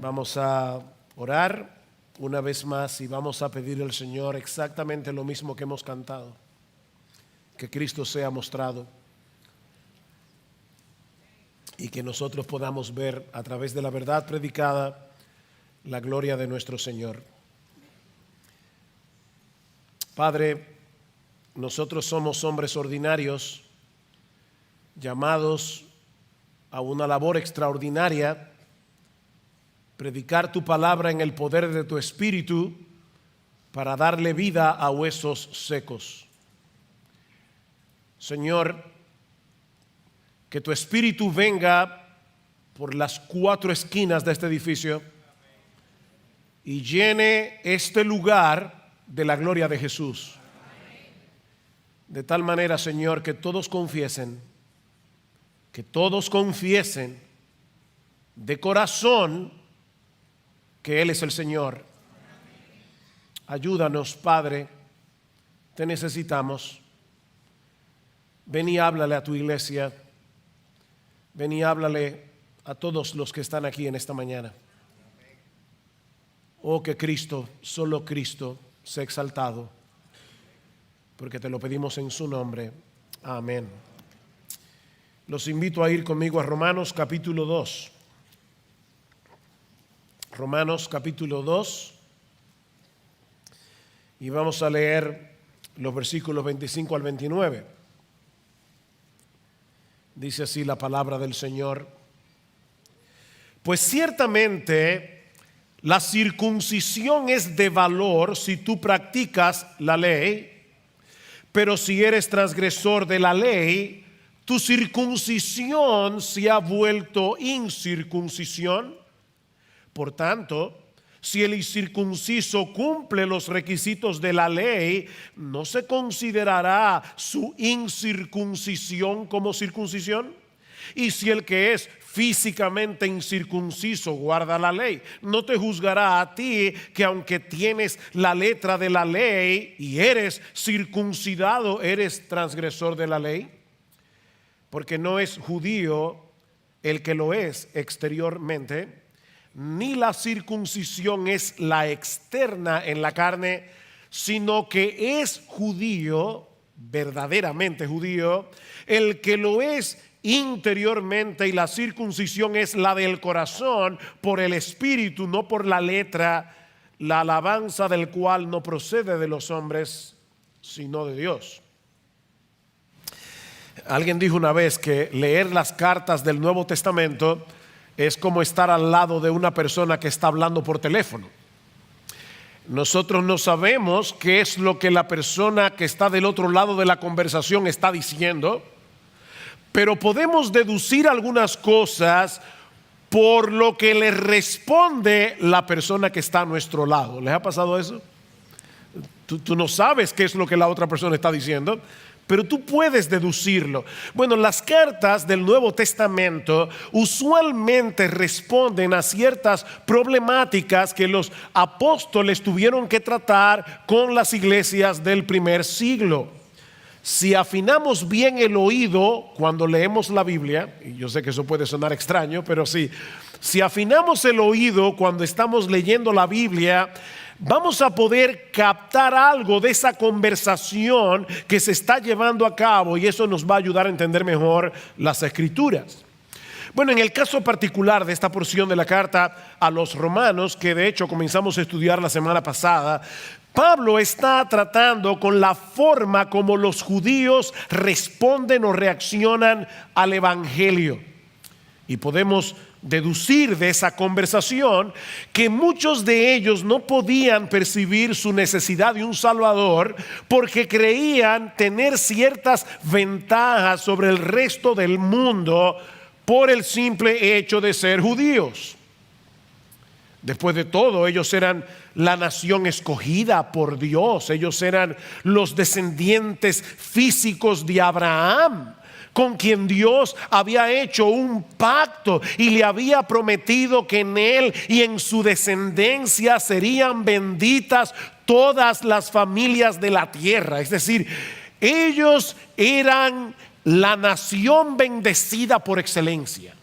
Vamos a orar una vez más y vamos a pedir al Señor exactamente lo mismo que hemos cantado. Que Cristo sea mostrado y que nosotros podamos ver a través de la verdad predicada la gloria de nuestro Señor. Padre, nosotros somos hombres ordinarios llamados a una labor extraordinaria, predicar tu palabra en el poder de tu Espíritu para darle vida a huesos secos. Señor, que tu Espíritu venga por las 4 esquinas de este edificio y llene este lugar de la gloria de Jesús. De tal manera, Señor, que todos confiesen de corazón que Él es el Señor. Ayúdanos, Padre, te necesitamos. Ven y háblale a tu iglesia. Ven y háblale a todos los que están aquí en esta mañana. Oh, que Cristo, solo Cristo, sea exaltado, porque te lo pedimos en su nombre. Amén. Los invito a ir conmigo a Romanos capítulo 2. Romanos capítulo 2. Y vamos a leer los versículos 25 al 29. Dice así la palabra del Señor. Pues ciertamente la circuncisión es de valor si tú practicas la ley, pero si eres transgresor de la ley, tu circuncisión se ha vuelto incircuncisión. Por tanto, si el incircunciso cumple los requisitos de la ley, ¿no se considerará su incircuncisión como circuncisión? Y si el que es físicamente incircunciso guarda la ley, ¿no te juzgará a ti que aunque tienes la letra de la ley y eres circuncidado, eres transgresor de la ley? Porque no es judío el que lo es exteriormente, ni la circuncisión es la externa en la carne, sino que es judío, verdaderamente judío, el que lo es interiormente, y la circuncisión es la del corazón por el espíritu, no por la letra, la alabanza del cual no procede de los hombres, sino de Dios. Alguien dijo una vez que leer las cartas del Nuevo Testamento es como estar al lado de una persona que está hablando por teléfono. Nosotros no sabemos qué es lo que la persona que está del otro lado de la conversación está diciendo, pero podemos deducir algunas cosas por lo que le responde la persona que está a nuestro lado. ¿Les ha pasado eso? Tú no sabes qué es lo que la otra persona está diciendo, pero tú puedes deducirlo. Bueno, las cartas del Nuevo Testamento usualmente responden a ciertas problemáticas que los apóstoles tuvieron que tratar con las iglesias del primer siglo. Si afinamos bien el oído cuando leemos la Biblia, y yo sé que eso puede sonar extraño, pero si afinamos el oído cuando estamos leyendo la Biblia, vamos a poder captar algo de esa conversación que se está llevando a cabo, y eso nos va a ayudar a entender mejor las Escrituras. Bueno, en el caso particular de esta porción de la carta a los romanos, que de hecho comenzamos a estudiar la semana pasada, Pablo está tratando con la forma como los judíos responden o reaccionan al evangelio. Y podemos deducir de esa conversación que muchos de ellos no podían percibir su necesidad de un Salvador porque creían tener ciertas ventajas sobre el resto del mundo por el simple hecho de ser judíos. Después de todo, ellos eran la nación escogida por Dios. Ellos eran los descendientes físicos de Abraham, con quien Dios había hecho un pacto y le había prometido que en él y en su descendencia serían benditas todas las familias de la tierra. Es decir, ellos eran la nación bendecida por excelencia.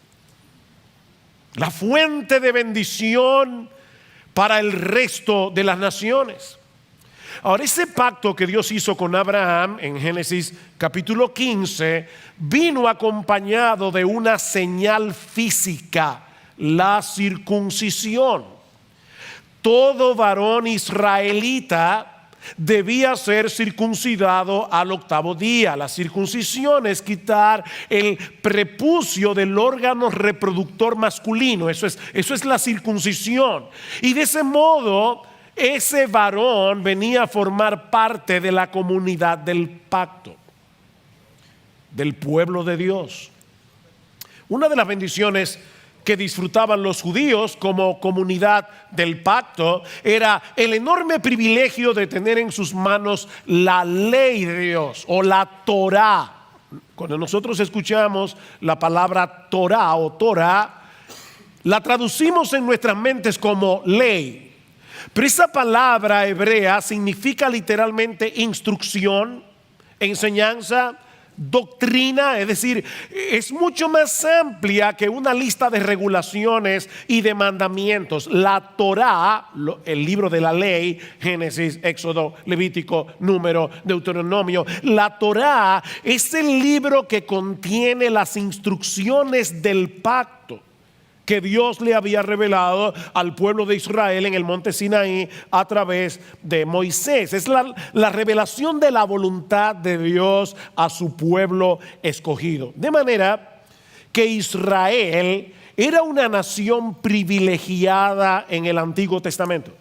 la fuente de bendición para el resto de las naciones. Ahora, ese pacto que Dios hizo con Abraham en Génesis capítulo 15 vino acompañado de una señal física, la circuncisión. Todo varón israelita debía ser circuncidado al 8º día. La circuncisión es quitar el prepucio del órgano reproductor masculino. Eso es la circuncisión. Y de ese modo, ese varón venía a formar parte de la comunidad del pacto, del pueblo de Dios. Una de las bendiciones que disfrutaban los judíos como comunidad del pacto era el enorme privilegio de tener en sus manos la ley de Dios o la Torá. Cuando nosotros escuchamos la palabra Torá o Torá, la traducimos en nuestras mentes como ley. Pero esa palabra hebrea significa literalmente instrucción, enseñanza, doctrina, es decir, es mucho más amplia que una lista de regulaciones y de mandamientos. La Torá, el libro de la ley, Génesis, Éxodo, Levítico, Número, Deuteronomio, la Torá es el libro que contiene las instrucciones del pacto que Dios le había revelado al pueblo de Israel en el monte Sinaí a través de Moisés. Es la revelación de la voluntad de Dios a su pueblo escogido. De manera que Israel era una nación privilegiada en el Antiguo Testamento.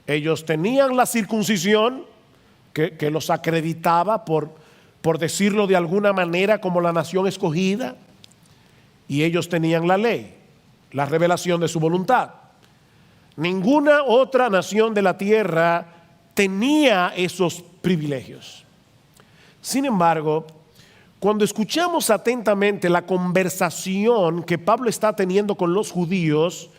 Ellos tenían la circuncisión que los acreditaba, por decirlo de alguna manera, como la nación escogida. Y ellos tenían la ley, la revelación de su voluntad. Ninguna otra nación de la tierra tenía esos privilegios. Sin embargo, cuando escuchamos atentamente la conversación que Pablo está teniendo con los judíos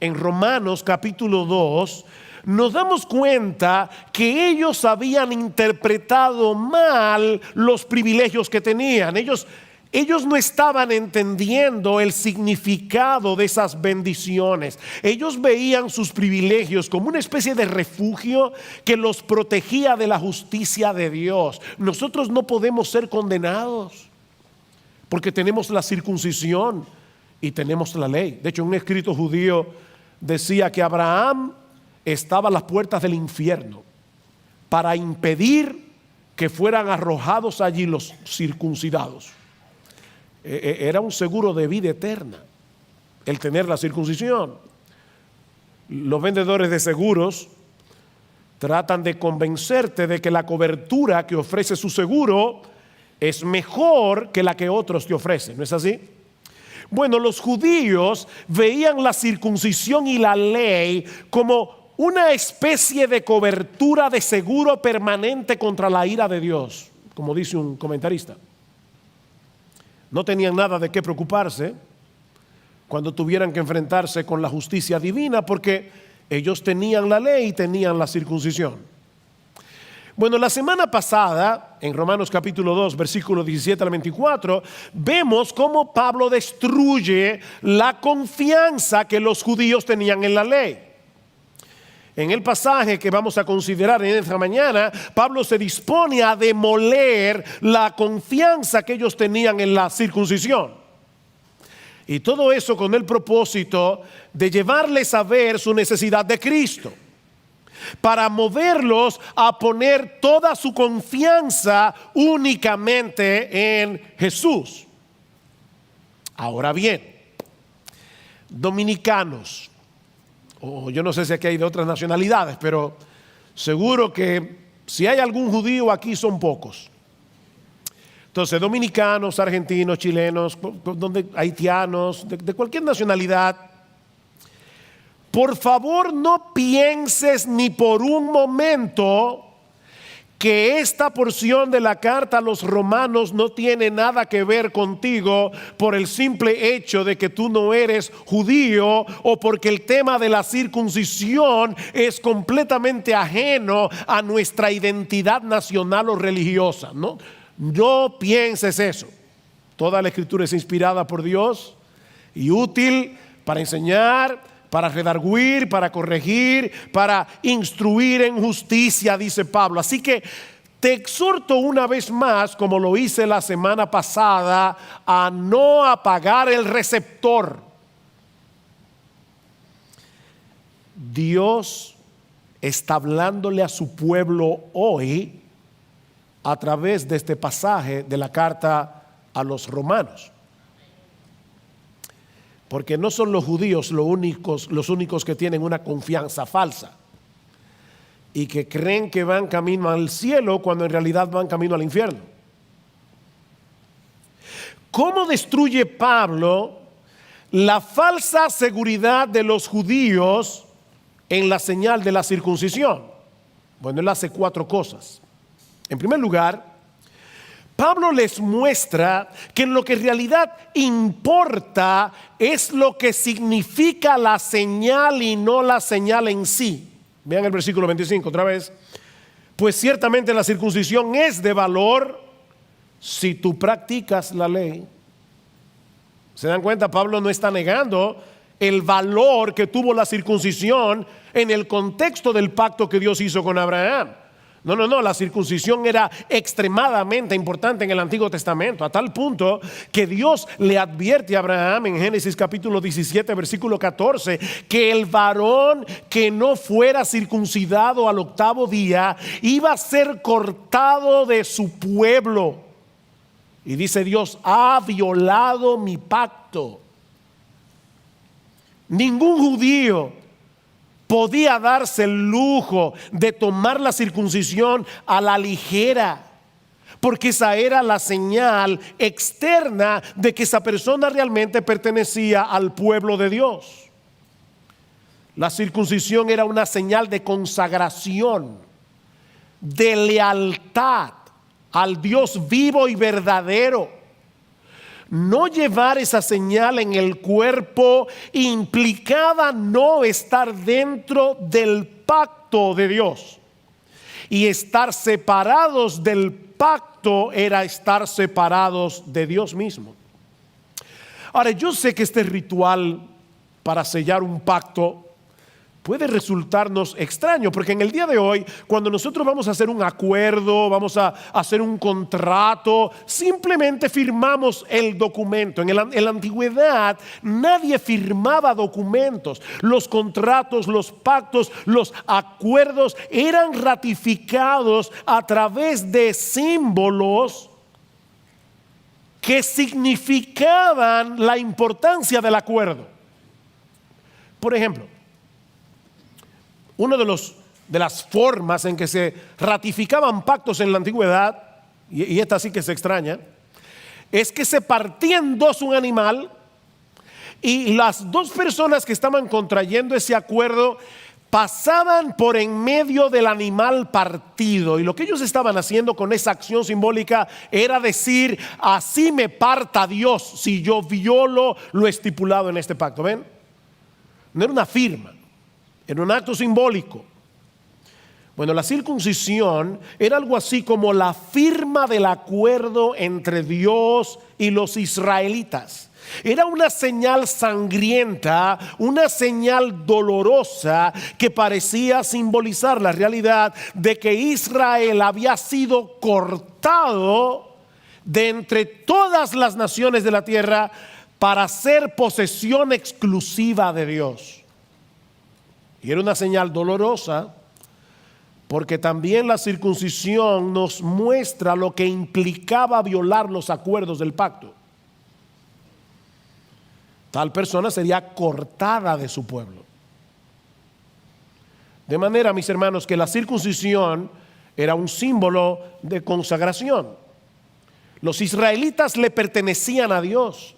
en Romanos capítulo 2, nos damos cuenta que ellos habían interpretado mal los privilegios que tenían. Ellos no estaban entendiendo el significado de esas bendiciones. Ellos veían sus privilegios como una especie de refugio que los protegía de la justicia de Dios. Nosotros no podemos ser condenados porque tenemos la circuncisión y tenemos la ley. De hecho, un escrito judío decía que Abraham estaba a las puertas del infierno para impedir que fueran arrojados allí los circuncidados. Era un seguro de vida eterna el tener la circuncisión. Los vendedores de seguros tratan de convencerte de que la cobertura que ofrece su seguro es mejor que la que otros te ofrecen, ¿no es así? Bueno, los judíos veían la circuncisión y la ley como una especie de cobertura de seguro permanente contra la ira de Dios, como dice un comentarista. No tenían nada de qué preocuparse cuando tuvieran que enfrentarse con la justicia divina, porque ellos tenían la ley y tenían la circuncisión. Bueno, la semana pasada, en Romanos capítulo 2, versículos 17 al 24, vemos cómo Pablo destruye la confianza que los judíos tenían en la ley. En el pasaje que vamos a considerar en esta mañana, Pablo se dispone a demoler la confianza que ellos tenían en la circuncisión. Y todo eso con el propósito de llevarles a ver su necesidad de Cristo, para moverlos a poner toda su confianza únicamente en Jesús. Ahora bien, dominicanos, o yo no sé si aquí hay de otras nacionalidades, pero seguro que si hay algún judío aquí son pocos. Entonces, dominicanos, argentinos, chilenos, haitianos, de cualquier nacionalidad, por favor no pienses ni por un momento que esta porción de la carta a los romanos no tiene nada que ver contigo por el simple hecho de que tú no eres judío, o porque el tema de la circuncisión es completamente ajeno a nuestra identidad nacional o religiosa. No pienses eso. Toda la escritura es inspirada por Dios y útil para enseñar, para redarguir, para corregir, para instruir en justicia, dice Pablo. Así que te exhorto una vez más, como lo hice la semana pasada, a no apagar el receptor. Dios está hablándole a su pueblo hoy a través de este pasaje de la carta a los romanos. Porque no son los judíos los únicos que tienen una confianza falsa y que creen que van camino al cielo cuando en realidad van camino al infierno. ¿Cómo destruye Pablo la falsa seguridad de los judíos en la señal de la circuncisión? Bueno, él hace 4 cosas. En primer lugar, Pablo les muestra que en lo que en realidad importa es lo que significa la señal y no la señal en sí. Vean el versículo 25 otra vez. Pues ciertamente la circuncisión es de valor si tú practicas la ley. ¿Se dan cuenta? Pablo no está negando el valor que tuvo la circuncisión en el contexto del pacto que Dios hizo con Abraham. No, la circuncisión era extremadamente importante en el Antiguo Testamento, a tal punto que Dios le advierte a Abraham en Génesis capítulo 17, versículo 14, que el varón que no fuera circuncidado al 8º día iba a ser cortado de su pueblo. Y dice Dios, ha violado mi pacto. Ningún judío podía darse el lujo de tomar la circuncisión a la ligera, porque esa era la señal externa de que esa persona realmente pertenecía al pueblo de Dios. La circuncisión era una señal de consagración, de lealtad al Dios vivo y verdadero. No llevar esa señal en el cuerpo implicaba no estar dentro del pacto de Dios. Y estar separados del pacto era estar separados de Dios mismo. Ahora, yo sé que este ritual para sellar un pacto puede resultarnos extraño, porque en el día de hoy, cuando nosotros vamos a hacer un acuerdo, vamos a hacer un contrato, simplemente firmamos el documento. En la antigüedad nadie firmaba documentos. Los contratos, los pactos, los acuerdos eran ratificados a través de símbolos que significaban la importancia del acuerdo. Por ejemplo, una de las formas en que se ratificaban pactos en la antigüedad, y esta sí que se extraña, es que se partía en dos un animal y las dos personas que estaban contrayendo ese acuerdo pasaban por en medio del animal partido, y lo que ellos estaban haciendo con esa acción simbólica era decir: así me parta Dios si yo violo lo estipulado en este pacto. ¿Ven? No era una firma, era un acto simbólico. Bueno, la circuncisión era algo así como la firma del acuerdo entre Dios y los israelitas. Era una señal sangrienta, una señal dolorosa que parecía simbolizar la realidad de que Israel había sido cortado de entre todas las naciones de la tierra para ser posesión exclusiva de Dios. Y era una señal dolorosa porque también la circuncisión nos muestra lo que implicaba violar los acuerdos del pacto. Tal persona sería cortada de su pueblo. De manera, mis hermanos, que la circuncisión era un símbolo de consagración. Los israelitas le pertenecían a Dios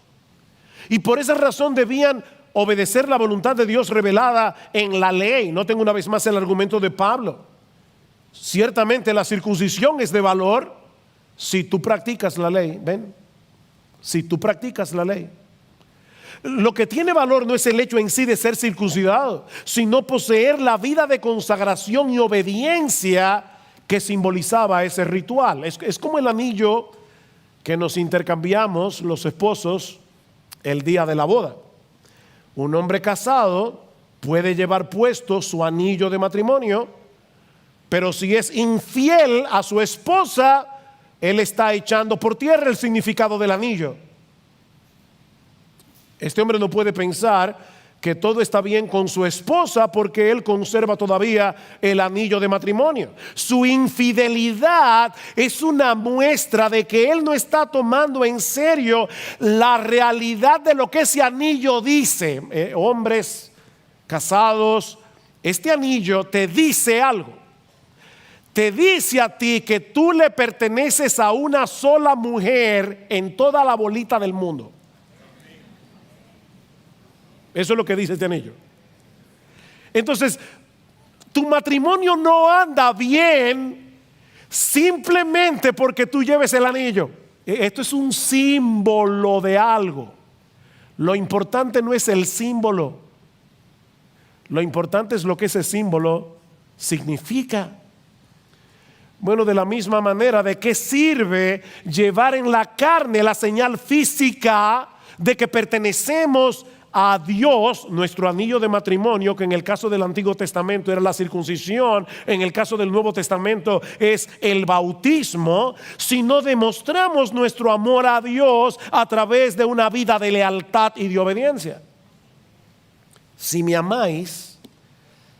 y por esa razón debían obedecer la voluntad de Dios revelada en la ley. Noten una vez más el argumento de Pablo. Ciertamente la circuncisión es de valor si tú practicas la ley. ¿Ven? Si tú practicas la ley. Lo que tiene valor no es el hecho en sí de ser circuncidado, sino poseer la vida de consagración y obediencia que simbolizaba ese ritual. Es como el anillo que nos intercambiamos los esposos el día de la boda. Un hombre casado puede llevar puesto su anillo de matrimonio, pero si es infiel a su esposa, él está echando por tierra el significado del anillo. Este hombre no puede pensar que todo está bien con su esposa porque él conserva todavía el anillo de matrimonio. Su infidelidad es una muestra de que él no está tomando en serio la realidad de lo que ese anillo dice. Hombres casados, este anillo te dice algo. Te dice a ti que tú le perteneces a una sola mujer en toda la bolita del mundo. Eso es lo que dice este anillo. Entonces, tu matrimonio no anda bien simplemente porque tú lleves el anillo. Esto es un símbolo de algo. Lo importante no es el símbolo. Lo importante es lo que ese símbolo significa. Bueno, de la misma manera, ¿de qué sirve llevar en la carne la señal física de que pertenecemos a Dios, nuestro anillo de matrimonio, que en el caso del Antiguo Testamento era la circuncisión, en el caso del Nuevo Testamento es el bautismo, si no demostramos nuestro amor a Dios a través de una vida de lealtad y de obediencia? Si me amáis,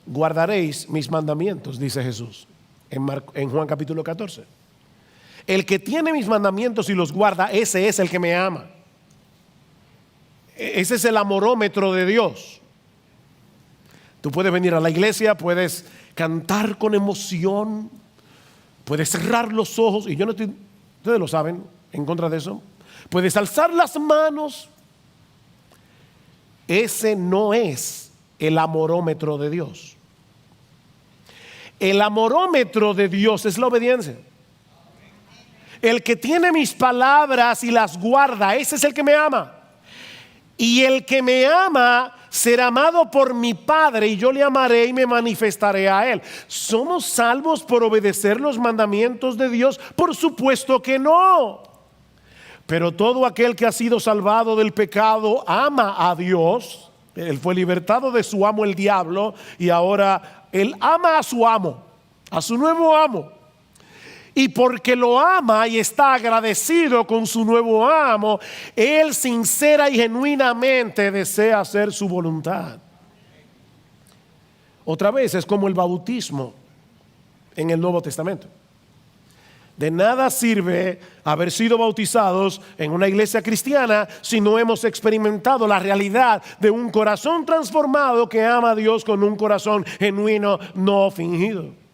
guardaréis mis mandamientos, dice Jesús en Juan capítulo 14. El que tiene mis mandamientos y los guarda, ese es el que me ama. Ese es el amorómetro de Dios. Tú puedes venir a la iglesia, puedes cantar con emoción, puedes cerrar los ojos, y yo no estoy, ustedes lo saben, en contra de eso. Puedes alzar las manos. Ese no es el amorómetro de Dios. El amorómetro de Dios es la obediencia. El que tiene mis palabras y las guarda, ese es el que me ama. Y el que me ama será amado por mi Padre, y yo le amaré y me manifestaré a él. ¿Somos salvos por obedecer los mandamientos de Dios? Por supuesto que no. Pero todo aquel que ha sido salvado del pecado ama a Dios. Él fue libertado de su amo el diablo, y ahora él ama a su amo, a su nuevo amo. Y porque lo ama y está agradecido con su nuevo amo, él sincera y genuinamente desea hacer su voluntad. Otra vez es como el bautismo en el Nuevo Testamento. De nada sirve haber sido bautizados en una iglesia cristiana si no hemos experimentado la realidad de un corazón transformado que ama a Dios con un corazón genuino, no fingido.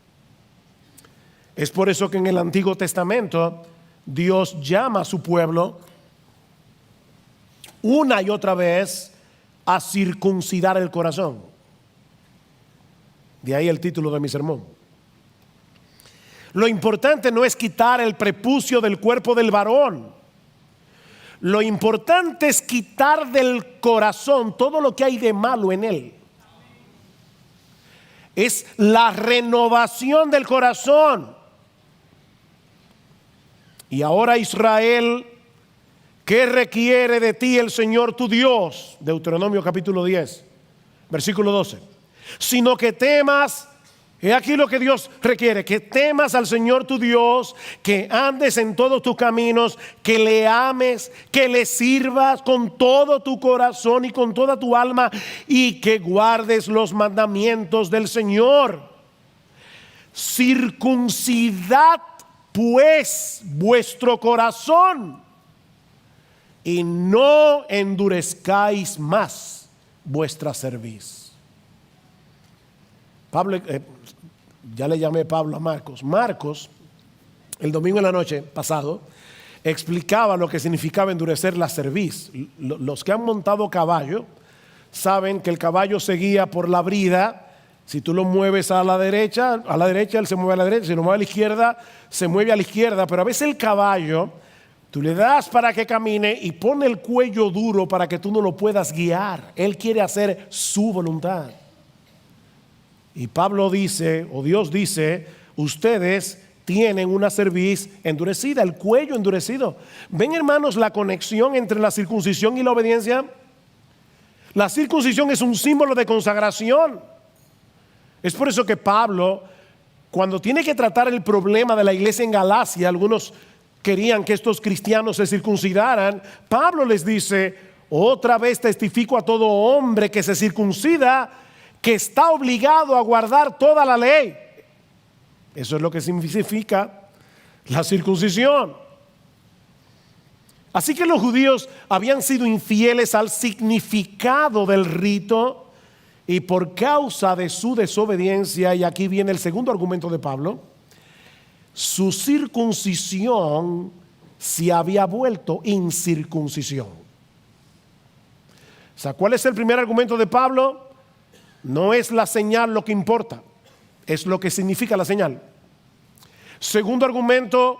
Es por eso que en el Antiguo Testamento Dios llama a su pueblo una y otra vez a circuncidar el corazón. De ahí el título de mi sermón. Lo importante no es quitar el prepucio del cuerpo del varón. Lo importante es quitar del corazón todo lo que hay de malo en él. Es la renovación del corazón. Y ahora, Israel, ¿qué requiere de ti el Señor tu Dios? Deuteronomio capítulo 10, versículo 12. Sino que temas, he aquí lo que Dios requiere, que temas al Señor tu Dios, que andes en todos tus caminos, que le ames, que le sirvas con todo tu corazón y con toda tu alma, y que guardes los mandamientos del Señor. Circuncidad pues vuestro corazón, y no endurezcáis más vuestra cerviz. Pablo, ya le llamé Pablo a Marcos. Marcos, el domingo en la noche pasado, explicaba lo que significaba endurecer la cerviz. Los que han montado caballo saben que el caballo se guía por la brida. Si tú lo mueves a la derecha, él se mueve a la derecha. Si lo mueve a la izquierda, se mueve a la izquierda. Pero a veces el caballo, tú le das para que camine y pone el cuello duro para que tú no lo puedas guiar. Él quiere hacer su voluntad. Y Pablo dice, o Dios dice, ustedes tienen una cerviz endurecida, el cuello endurecido. ¿Ven, hermanos, la conexión entre la circuncisión y la obediencia? La circuncisión es un símbolo de consagración. Es por eso que Pablo, cuando tiene que tratar el problema de la iglesia en Galacia, algunos querían que estos cristianos se circuncidaran. Pablo les dice: otra vez testifico a todo hombre que se circuncida, que está obligado a guardar toda la ley. Eso es lo que significa la circuncisión. Así que los judíos habían sido infieles al significado del rito, y por causa de su desobediencia, y aquí viene el segundo argumento de Pablo, su circuncisión se había vuelto incircuncisión. O sea, ¿cuál es el primer argumento de Pablo? No es la señal lo que importa, es lo que significa la señal. Segundo argumento: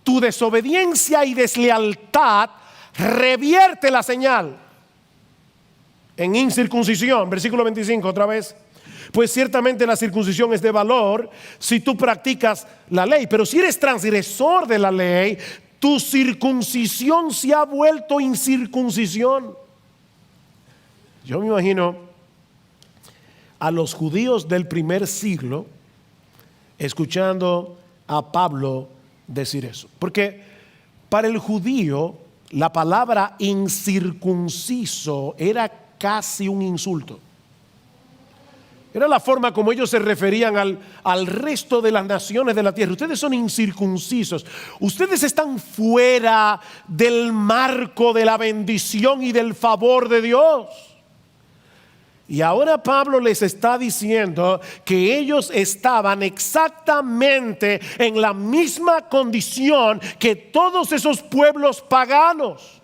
tu desobediencia y deslealtad revierte la señal en incircuncisión. Versículo 25 otra vez. Pues ciertamente la circuncisión es de valor si tú practicas la ley, pero si eres transgresor de la ley, tu circuncisión se ha vuelto incircuncisión. Yo me imagino a los judíos del primer siglo escuchando a Pablo decir eso, porque para el judío la palabra incircunciso era casi un insulto. Era la forma como ellos se referían al resto de las naciones de la tierra. Ustedes son incircuncisos, ustedes están fuera del marco de la bendición y del favor de Dios. Y ahora Pablo les está diciendo que ellos estaban exactamente en la misma condición que todos esos pueblos paganos.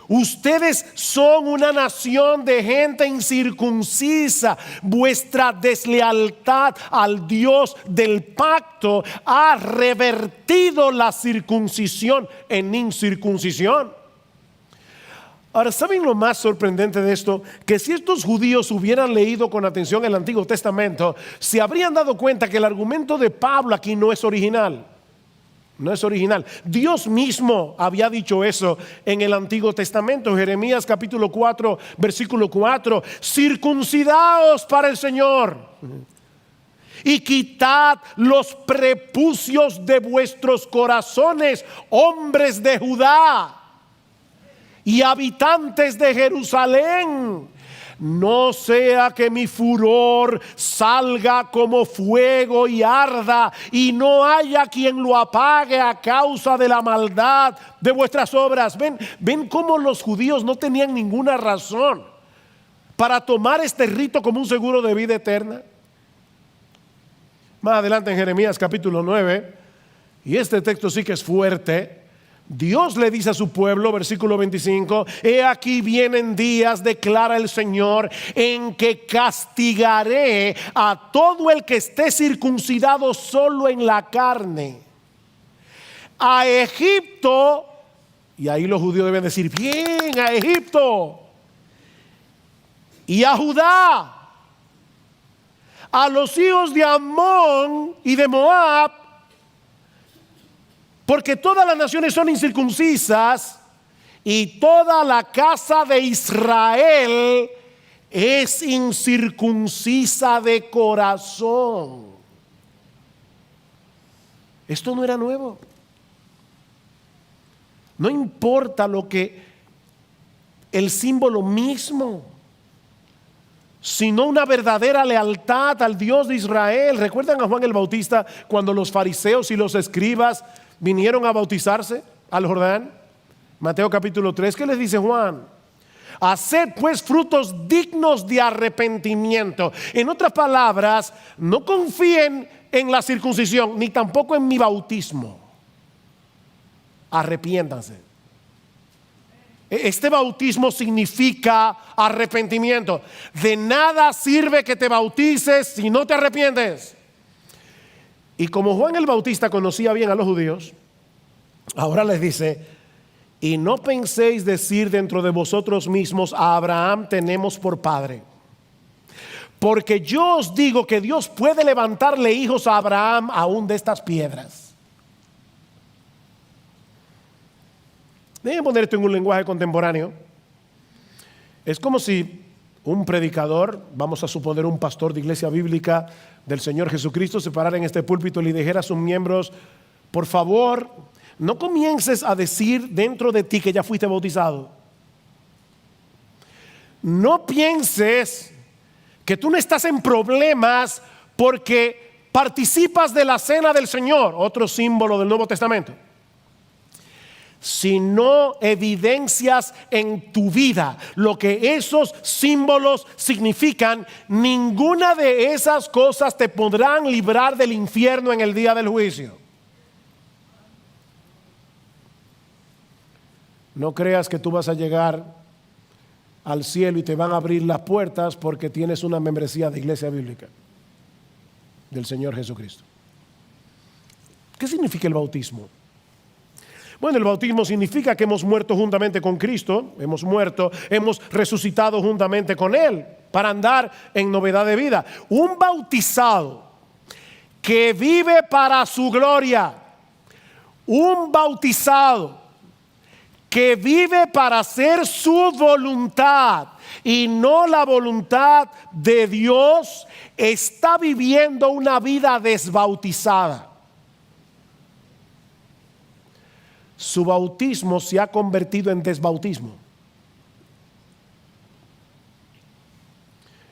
Ustedes son una nación de gente incircuncisa. Vuestra deslealtad al Dios del pacto ha revertido la circuncisión en incircuncisión. Ahora, ¿saben lo más sorprendente de esto? Que si estos judíos hubieran leído con atención el Antiguo Testamento, se habrían dado cuenta que el argumento de Pablo aquí no es original. No es original. Dios mismo había dicho eso en el Antiguo Testamento. Jeremías capítulo 4, versículo 4. Circuncidaos para el Señor y quitad los prepucios de vuestros corazones, hombres de Judá y habitantes de Jerusalén, no sea que mi furor salga como fuego y arda, y no haya quien lo apague a causa de la maldad de vuestras obras. Ven cómo los judíos no tenían ninguna razón para tomar este rito como un seguro de vida eterna. Más adelante en Jeremías capítulo 9, y este texto sí que es fuerte, Dios le dice a su pueblo, versículo 25: he aquí vienen días, declara el Señor, en que castigaré a todo el que esté circuncidado solo en la carne. A Egipto, y ahí los judíos deben decir: bien, a Egipto. Y a Judá, a los hijos de Amón y de Moab, porque todas las naciones son incircuncisas y toda la casa de Israel es incircuncisa de corazón. Esto no era nuevo. No importa lo que el símbolo mismo, sino una verdadera lealtad al Dios de Israel. ¿Recuerdan a Juan el Bautista cuando los fariseos y los escribas vinieron a bautizarse al Jordán? Mateo capítulo 3, ¿qué les dice Juan? Haced pues frutos dignos de arrepentimiento. En otras palabras, no confíen en la circuncisión, ni tampoco en mi bautismo. Arrepiéntanse. Este bautismo significa arrepentimiento. De nada sirve que te bautices si no te arrepientes. Y como Juan el Bautista conocía bien a los judíos, ahora les dice: y no penséis decir dentro de vosotros mismos: a Abraham tenemos por padre. Porque yo os digo que Dios puede levantarle hijos a Abraham aún de estas piedras. Déjenme poner esto en un lenguaje contemporáneo. Es como si un predicador, vamos a suponer un pastor de iglesia bíblica del Señor Jesucristo, se parara en este púlpito y le dijera a sus miembros: por favor, no comiences a decir dentro de ti que ya fuiste bautizado. No pienses que tú no estás en problemas porque participas de la cena del Señor, otro símbolo del Nuevo Testamento. Si no evidencias en tu vida lo que esos símbolos significan, ninguna de esas cosas te podrán librar del infierno en el día del juicio. No creas que tú vas a llegar al cielo y te van a abrir las puertas porque tienes una membresía de iglesia bíblica del Señor Jesucristo. ¿Qué significa el bautismo? Bueno, el bautismo significa que hemos muerto juntamente con Cristo, hemos resucitado juntamente con Él para andar en novedad de vida. Un bautizado que vive para su gloria, un bautizado que vive para hacer su voluntad y no la voluntad de Dios, está viviendo una vida desbautizada. Su bautismo se ha convertido en desbautismo.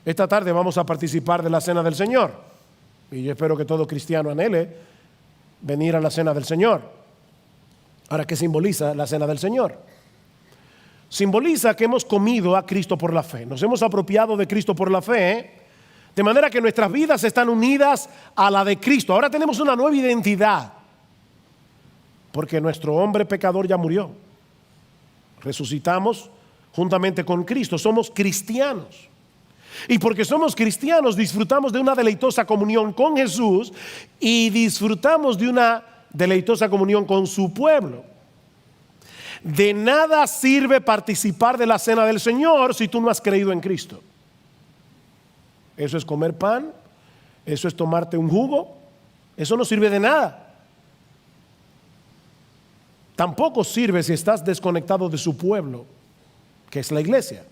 Esta tarde vamos a participar de la cena del Señor y yo espero que todo cristiano anhele venir a la cena del Señor. Ahora, ¿qué simboliza la cena del Señor? Simboliza que hemos comido a Cristo por la fe, nos hemos apropiado de Cristo por la fe, de manera que nuestras vidas están unidas a la de Cristo. Ahora tenemos una nueva identidad, porque nuestro hombre pecador ya murió. Resucitamos juntamente con Cristo, somos cristianos. Y porque somos cristianos disfrutamos de una deleitosa comunión con Jesús y disfrutamos de una deleitosa comunión con su pueblo. De nada sirve participar de la cena del Señor si tú no has creído en Cristo. Eso es comer pan, eso es tomarte un jugo, eso no sirve de nada. Tampoco sirve si estás desconectado de su pueblo, que es la iglesia.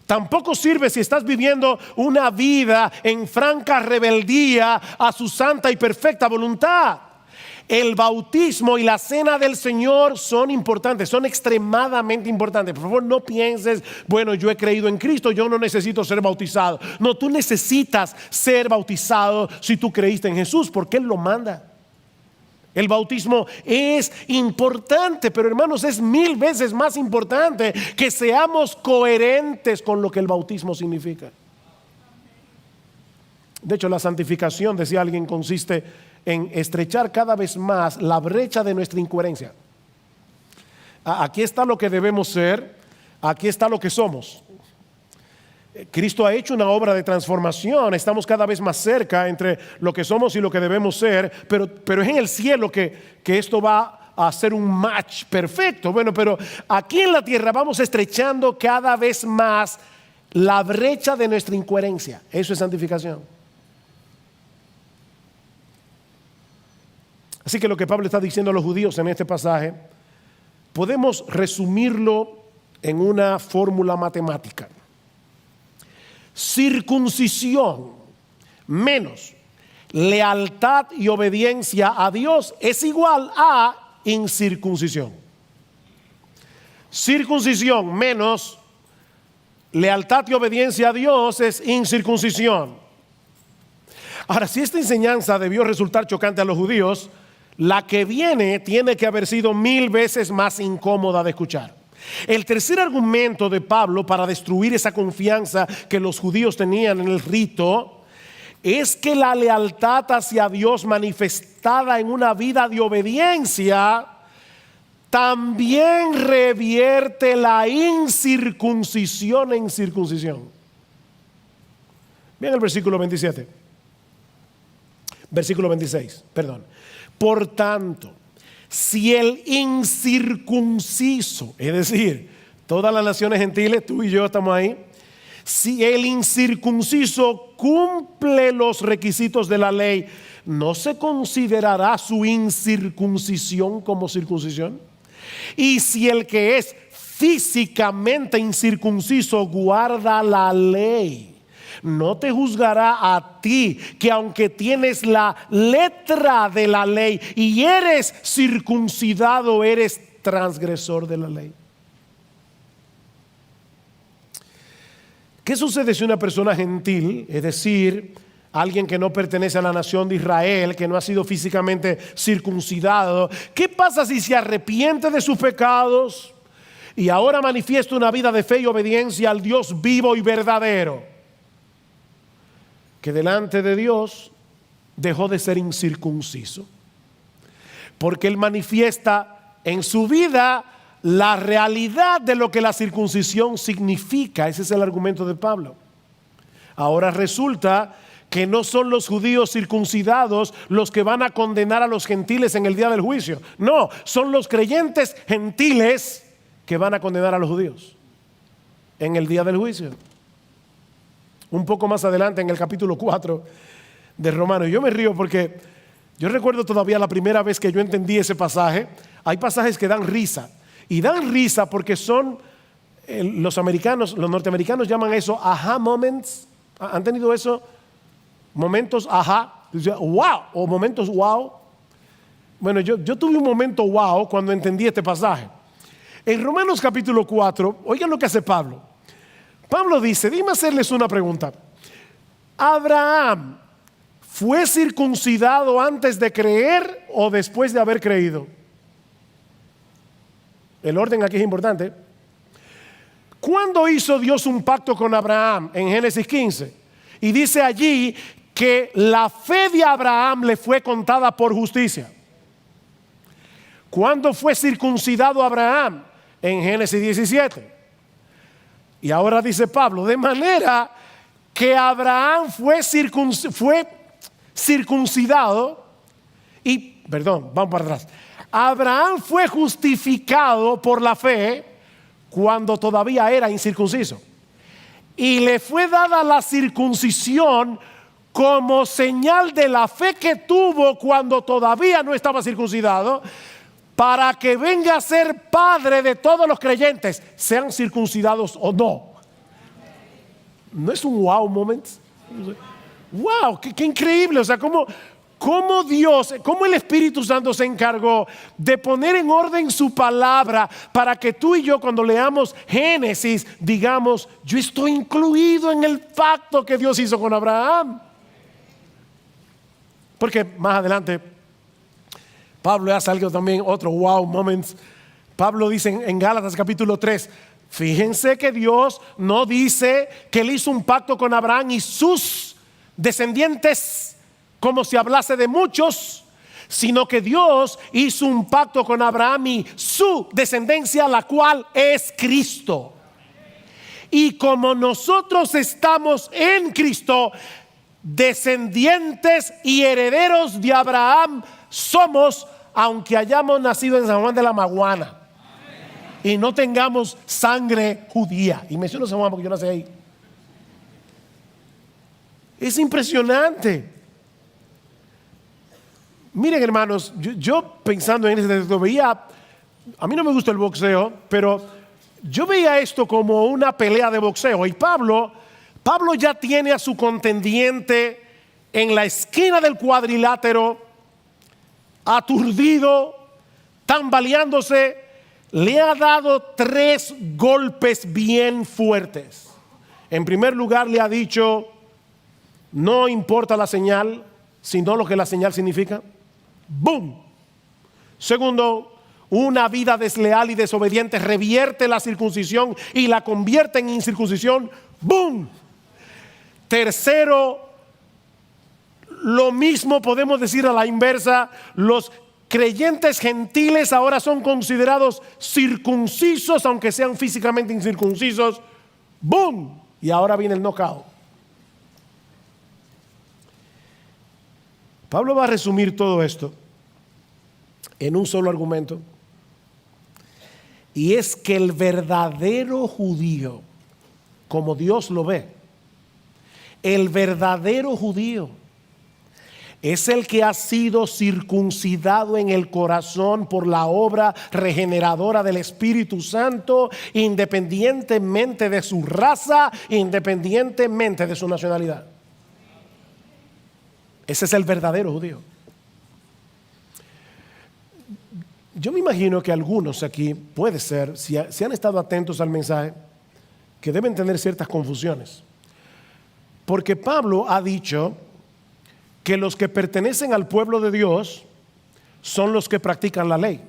Tampoco sirve si estás viviendo una vida en franca rebeldía a su santa y perfecta voluntad. El bautismo y la cena del Señor son importantes, son extremadamente importantes. Por favor, no pienses, bueno, yo he creído en Cristo, yo no necesito ser bautizado. No, tú necesitas ser bautizado si tú creíste en Jesús, porque Él lo manda. El bautismo es importante, pero hermanos, es 1000 veces más importante que seamos coherentes con lo que el bautismo significa. De hecho, la santificación, decía alguien, consiste en estrechar cada vez más la brecha de nuestra incoherencia. Aquí está lo que debemos ser, aquí está lo que somos. Cristo ha hecho una obra de transformación, estamos cada vez más cerca entre lo que somos y lo que debemos ser, pero es en el cielo que esto va a ser un match perfecto. Bueno, pero aquí en la tierra vamos estrechando cada vez más la brecha de nuestra incoherencia. Eso es santificación. Así que lo que Pablo está diciendo a los judíos en este pasaje, podemos resumirlo en una fórmula matemática. Circuncisión menos lealtad y obediencia a Dios es igual a incircuncisión. Circuncisión menos lealtad y obediencia a Dios es incircuncisión. Ahora, si esta enseñanza debió resultar chocante a los judíos, la que viene tiene que haber sido 1000 veces más incómoda de escuchar. El tercer argumento de Pablo para destruir esa confianza que los judíos tenían en el rito es que la lealtad hacia Dios manifestada en una vida de obediencia también revierte la incircuncisión en circuncisión. Bien el versículo 27. Versículo 26, perdón. Por tanto, si el incircunciso, es decir, todas las naciones gentiles, tú y yo estamos ahí, si el incircunciso cumple los requisitos de la ley, ¿no se considerará su incircuncisión como circuncisión? Y si el que es físicamente incircunciso guarda la ley. No te juzgará a ti, que aunque tienes la letra de la ley y eres circuncidado, eres transgresor de la ley. ¿Qué sucede si una persona gentil, es decir, alguien que no pertenece a la nación de Israel, que no ha sido físicamente circuncidado, qué pasa si se arrepiente de sus pecados y ahora manifiesta una vida de fe y obediencia al Dios vivo y verdadero? Que delante de Dios dejó de ser incircunciso, porque él manifiesta en su vida la realidad de lo que la circuncisión significa. Ese es el argumento de Pablo. Ahora resulta que no son los judíos circuncidados los que van a condenar a los gentiles en el día del juicio. No, son los creyentes gentiles que van a condenar a los judíos en el día del juicio. Un poco más adelante en el capítulo 4 de Romanos. Yo me río porque yo recuerdo todavía la primera vez que yo entendí ese pasaje. Hay pasajes que dan risa. Y dan risa porque son, los norteamericanos llaman eso aha moments. ¿Han tenido eso? Momentos aha, wow, o momentos wow. Bueno, yo tuve un momento wow cuando entendí este pasaje. En Romanos capítulo 4, oigan lo que hace Pablo. Pablo dice, dime hacerles una pregunta. ¿Abraham fue circuncidado antes de creer o después de haber creído? El orden aquí es importante. ¿Cuándo hizo Dios un pacto con Abraham? En Génesis 15. Y dice allí que la fe de Abraham le fue contada por justicia. ¿Cuándo fue circuncidado Abraham? En Génesis 17. Y ahora dice Pablo, de manera que Abraham fue circuncidado y, perdón, vamos para atrás. Abraham fue justificado por la fe cuando todavía era incircunciso. Y le fue dada la circuncisión como señal de la fe que tuvo cuando todavía no estaba circuncidado, para que venga a ser padre de todos los creyentes, sean circuncidados o no. ¿No es un wow moment? Wow, qué increíble. O sea, cómo Dios, cómo el Espíritu Santo se encargó de poner en orden su palabra para que tú y yo, cuando leamos Génesis, digamos, yo estoy incluido en el pacto que Dios hizo con Abraham. Porque más adelante Pablo hace algo también, otro wow moments. Pablo dice en Gálatas capítulo 3, fíjense que Dios no dice que él hizo un pacto con Abraham y sus descendientes como si hablase de muchos, sino que Dios hizo un pacto con Abraham y su descendencia, la cual es Cristo. Y como nosotros estamos en Cristo, descendientes y herederos de Abraham somos, aunque hayamos nacido en San Juan de la Maguana y no tengamos sangre judía. Y menciono San Juan porque yo nací ahí. Es impresionante. Miren, hermanos, yo pensando en este texto veía, a mí no me gusta el boxeo, pero yo veía esto como una pelea de boxeo. Y Pablo ya tiene a su contendiente en la esquina del cuadrilátero, aturdido, tambaleándose. Le ha dado 3 golpes bien fuertes. En primer lugar le ha dicho, no importa la señal, sino lo que la señal significa. ¡Boom! Segundo, una vida desleal y desobediente revierte la circuncisión y la convierte en incircuncisión. ¡Boom! Tercero, lo mismo podemos decir a la inversa. Los creyentes gentiles ahora son considerados circuncisos, aunque sean físicamente incircuncisos. ¡Boom! Y ahora viene el knockout. Pablo va a resumir todo esto en un solo argumento, y es que el verdadero judío, como Dios lo ve, el verdadero judío es el que ha sido circuncidado en el corazón por la obra regeneradora del Espíritu Santo, independientemente de su raza, independientemente de su nacionalidad. Ese es el verdadero judío. Yo me imagino que algunos aquí, puede ser, si han estado atentos al mensaje, que deben tener ciertas confusiones. Porque Pablo ha dicho que los que pertenecen al pueblo de Dios son los que practican la ley.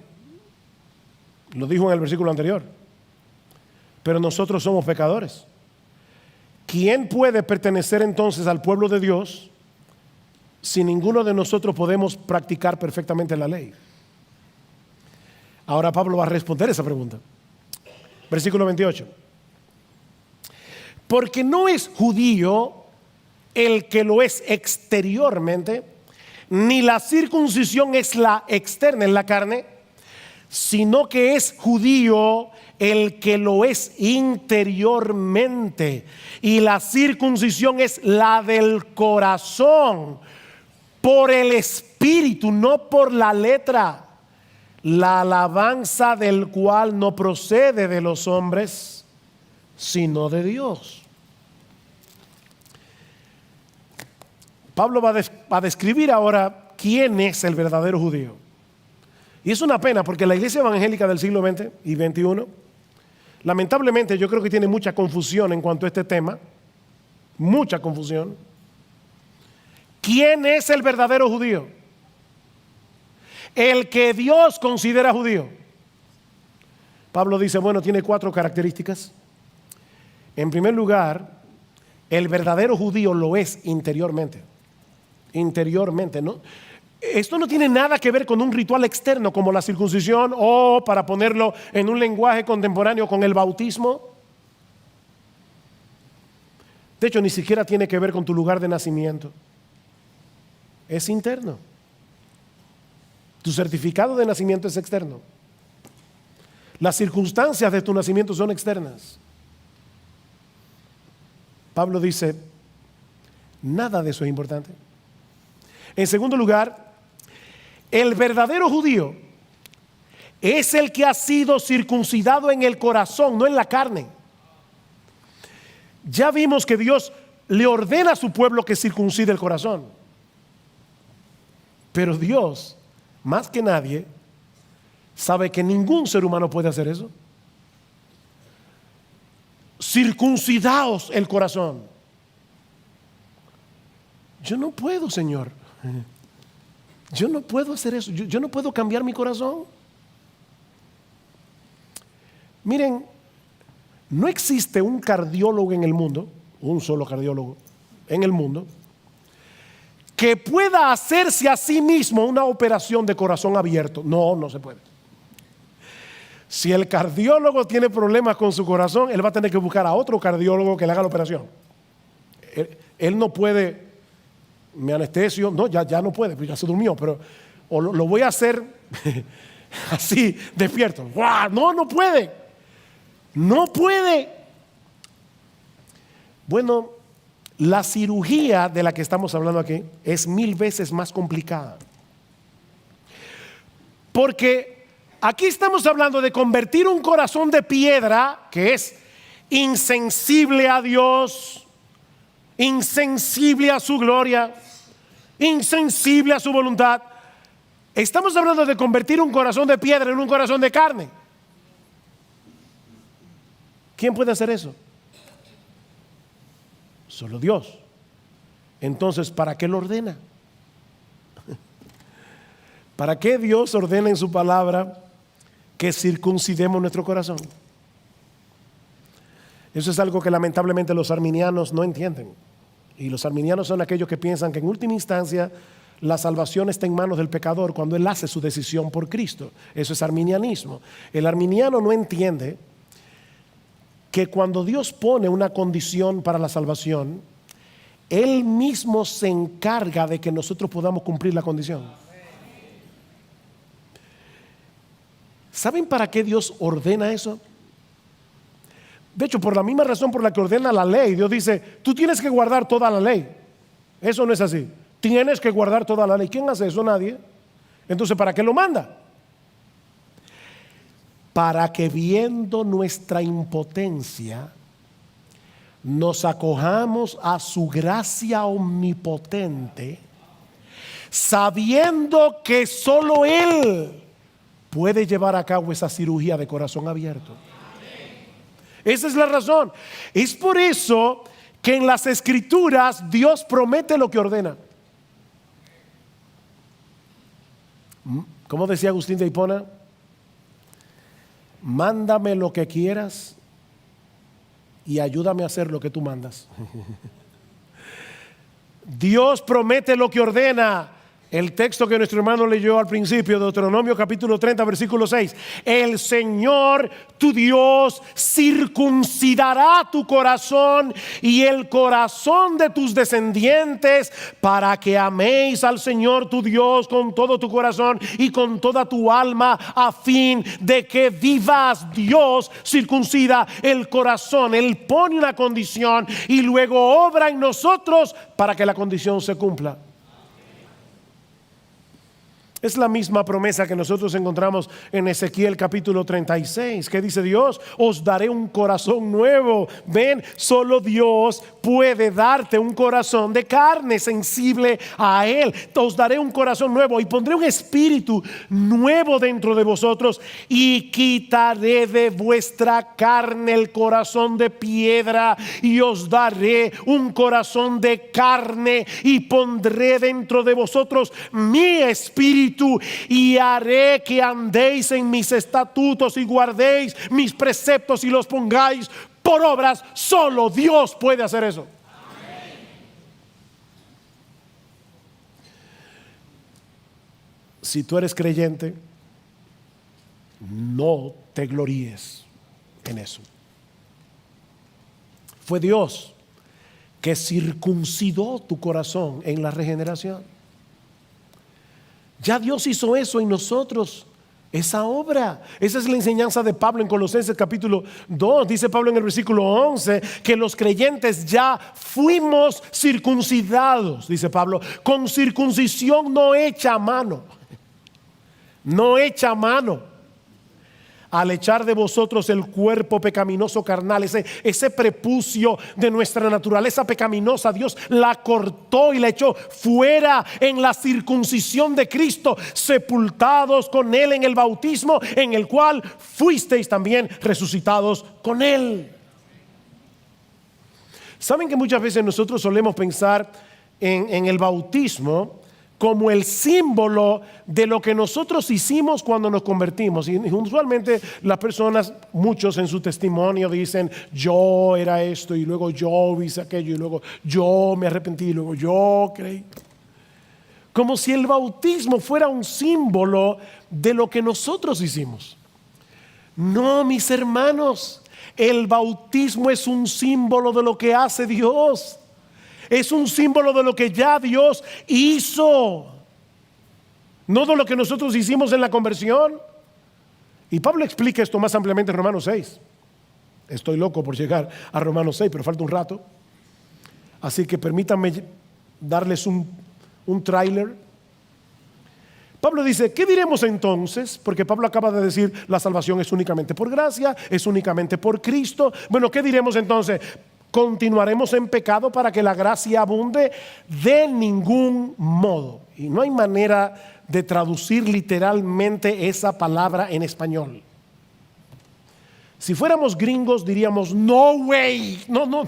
Lo dijo en el versículo anterior. Pero nosotros somos pecadores. ¿Quién puede pertenecer entonces al pueblo de Dios si ninguno de nosotros podemos practicar perfectamente la ley? Ahora Pablo va a responder esa pregunta. Versículo 28. Porque no es judío el que lo es exteriormente, ni la circuncisión es la externa en la carne, sino que es judío el que lo es interiormente. Y la circuncisión es la del corazón, por el espíritu, no por la letra. La alabanza del cual no procede de los hombres, sino de Dios. Pablo va a describir ahora quién es el verdadero judío. Y es una pena porque la iglesia evangélica del siglo XX y XXI, lamentablemente yo creo que tiene mucha confusión en cuanto a este tema. Mucha confusión. ¿Quién es el verdadero judío? El que Dios considera judío. Pablo dice, bueno, tiene 4 características. En primer lugar, el verdadero judío lo es interiormente. Interiormente, ¿no? Esto no tiene nada que ver con un ritual externo como la circuncisión o, para ponerlo en un lenguaje contemporáneo, con el bautismo. De hecho, ni siquiera tiene que ver con tu lugar de nacimiento. Es interno. Tu certificado de nacimiento es externo. Las circunstancias de tu nacimiento son externas. Pablo dice, nada de eso es importante. En segundo lugar, el verdadero judío es el que ha sido circuncidado en el corazón, no en la carne. Ya vimos que Dios le ordena a su pueblo que circuncide el corazón. Pero Dios, más que nadie, sabe que ningún ser humano puede hacer eso. Circuncidaos el corazón. Yo no puedo, Señor. Yo no puedo hacer eso. Yo no puedo cambiar mi corazón. Miren, no existe un cardiólogo en el mundo, un solo cardiólogo en el mundo, que pueda hacerse a sí mismo una operación de corazón abierto. No, no se puede. Si el cardiólogo tiene problemas con su corazón, él va a tener que buscar a otro cardiólogo que le haga la operación. Él no puede, me anestesio, no, ya no puede, pues ya se durmió, pero o lo voy a hacer así, despierto. ¡Guau! No, no puede. No puede. Bueno, la cirugía de la que estamos hablando aquí es 1000 veces más complicada. Porque aquí estamos hablando de convertir un corazón de piedra, que es insensible a Dios, insensible a su gloria, insensible a su voluntad. Estamos hablando de convertir un corazón de piedra en un corazón de carne. ¿Quién puede hacer eso? Solo Dios. Entonces, ¿para qué lo ordena? ¿Para qué Dios ordena en su palabra que circuncidemos nuestro corazón? Eso es algo que lamentablemente los arminianos no entienden. Y los arminianos son aquellos que piensan que en última instancia la salvación está en manos del pecador cuando él hace su decisión por Cristo. Eso es arminianismo. El arminiano no entiende que cuando Dios pone una condición para la salvación, Él mismo se encarga de que nosotros podamos cumplir la condición. ¿Saben para qué Dios ordena eso? De hecho, por la misma razón por la que ordena la ley, Dios dice, tú tienes que guardar toda la ley. Eso no es así. Tienes que guardar toda la ley. ¿Quién hace eso? Nadie. Entonces, ¿para qué lo manda? Para que viendo nuestra impotencia, nos acojamos a su gracia omnipotente, sabiendo que solo Él puede llevar a cabo esa cirugía de corazón abierto. Esa es la razón. Es por eso que en las Escrituras Dios promete lo que ordena. ¿Cómo decía Agustín de Hipona? Mándame lo que quieras y ayúdame a hacer lo que tú mandas. Dios promete lo que ordena. El texto que nuestro hermano leyó al principio, Deuteronomio capítulo 30, versículo 6. El Señor tu Dios circuncidará tu corazón y el corazón de tus descendientes, para que améis al Señor tu Dios con todo tu corazón y con toda tu alma, a fin de que vivas. Dios circuncida el corazón. Él pone una condición y luego obra en nosotros para que la condición se cumpla. Es la misma promesa que nosotros encontramos en Ezequiel capítulo 36, que dice Dios: os daré un corazón nuevo. Ven, solo Dios puede darte un corazón de carne sensible a Él. Os daré un corazón nuevo y pondré un espíritu nuevo dentro de vosotros, y quitaré de vuestra carne el corazón de piedra y os daré un corazón de carne, y pondré dentro de vosotros mi espíritu, y haré que andéis en mis estatutos y guardéis mis preceptos y los pongáis por obras. Solo Dios puede hacer eso. Si tú eres creyente, no te gloríes en eso. Fue Dios que circuncidó tu corazón en la regeneración. Ya Dios hizo eso en nosotros, esa obra. Esa es la enseñanza de Pablo en Colosenses capítulo 2. Dice Pablo en el versículo 11 que los creyentes ya fuimos circuncidados, dice Pablo, con circuncisión no hecha a mano. No hecha a mano. Al echar de vosotros el cuerpo pecaminoso carnal, ese prepucio de nuestra naturaleza pecaminosa, Dios la cortó y la echó fuera en la circuncisión de Cristo, sepultados con Él en el bautismo, en el cual fuisteis también resucitados con Él. ¿Saben que muchas veces nosotros solemos pensar en el bautismo como el símbolo de lo que nosotros hicimos cuando nos convertimos? Y usualmente las personas, muchos en su testimonio dicen: yo era esto, y luego yo hice aquello, y luego yo me arrepentí, y luego yo creí. Como si el bautismo fuera un símbolo de lo que nosotros hicimos. No, mis hermanos, el bautismo es un símbolo de lo que hace Dios. Es un símbolo de lo que ya Dios hizo, no de lo que nosotros hicimos en la conversión. Y Pablo explica esto más ampliamente en Romanos 6. Estoy loco por llegar a Romanos 6, pero falta un rato. Así que permítanme darles un tráiler. Pablo dice: ¿qué diremos entonces? Porque Pablo acaba de decir: la salvación es únicamente por gracia, es únicamente por Cristo. Bueno, ¿qué diremos entonces? ¿Continuaremos en pecado para que la gracia abunde? De ningún modo. Y no hay manera de traducir literalmente esa palabra en español. Si fuéramos gringos diríamos: no way, no,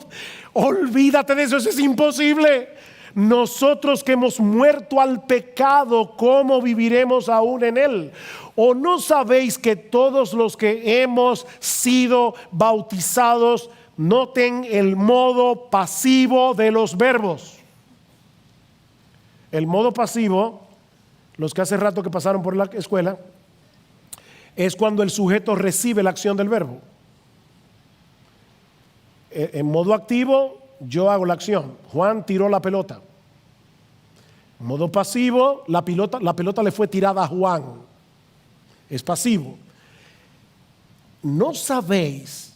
olvídate de eso, eso es imposible. Nosotros que hemos muerto al pecado, ¿cómo viviremos aún en él? ¿O no sabéis que todos los que hemos sido bautizados, noten el modo pasivo de los verbos? El modo pasivo, los que hace rato que pasaron por la escuela, es cuando el sujeto recibe la acción del verbo. En modo activo, yo hago la acción. Juan tiró la pelota. En modo pasivo, la pelota le fue tirada a Juan. Es pasivo. ¿No sabéis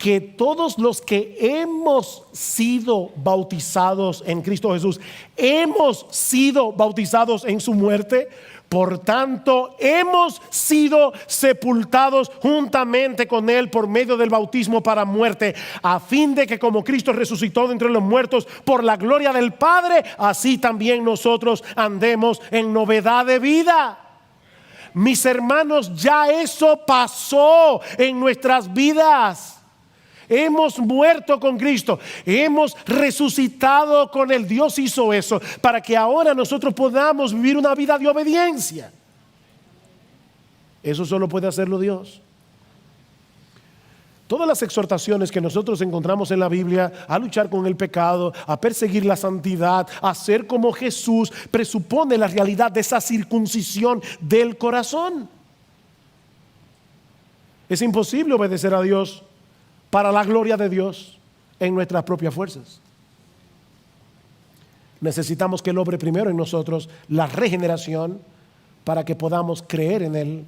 que todos los que hemos sido bautizados en Cristo Jesús, hemos sido bautizados en su muerte. Por tanto, hemos sido sepultados juntamente con Él por medio del bautismo para muerte, a fin de que como Cristo resucitó de entre los muertos por la gloria del Padre, así también nosotros andemos en novedad de vida. Mis hermanos, ya eso pasó en nuestras vidas. Hemos muerto con Cristo, hemos resucitado con Él. Dios hizo eso para que ahora nosotros podamos vivir una vida de obediencia. Eso solo puede hacerlo Dios. Todas las exhortaciones que nosotros encontramos en la Biblia a luchar con el pecado, a perseguir la santidad, a ser como Jesús, presupone la realidad de esa circuncisión del corazón. Es imposible obedecer a Dios para la gloria de Dios en nuestras propias fuerzas. Necesitamos que Él obre primero en nosotros la regeneración para que podamos creer en Él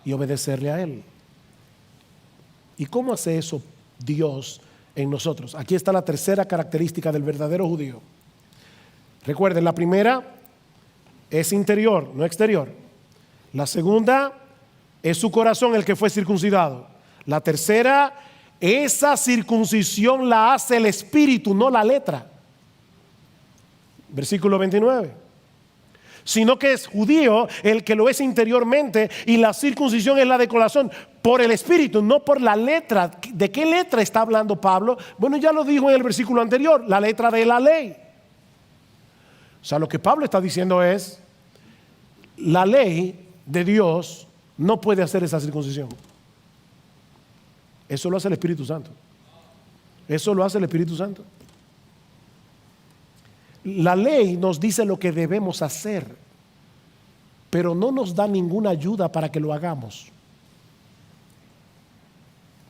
y obedecerle a Él. ¿Y cómo hace eso Dios en nosotros? Aquí está la tercera característica del verdadero judío. Recuerden, la primera es interior, no exterior. La segunda es su corazón el que fue circuncidado. La tercera, esa circuncisión la hace el espíritu, no la letra. Versículo 29. Sino que es judío el que lo es interiormente, y la circuncisión es la de corazón, por el espíritu, no por la letra. ¿De qué letra está hablando Pablo? Bueno, ya lo dijo en el versículo anterior, la letra de la ley. O sea, lo que Pablo está diciendo es, la ley de Dios no puede hacer esa circuncisión. Eso lo hace el Espíritu Santo. Eso lo hace el Espíritu Santo. La ley nos dice lo que debemos hacer, pero no nos da ninguna ayuda para que lo hagamos.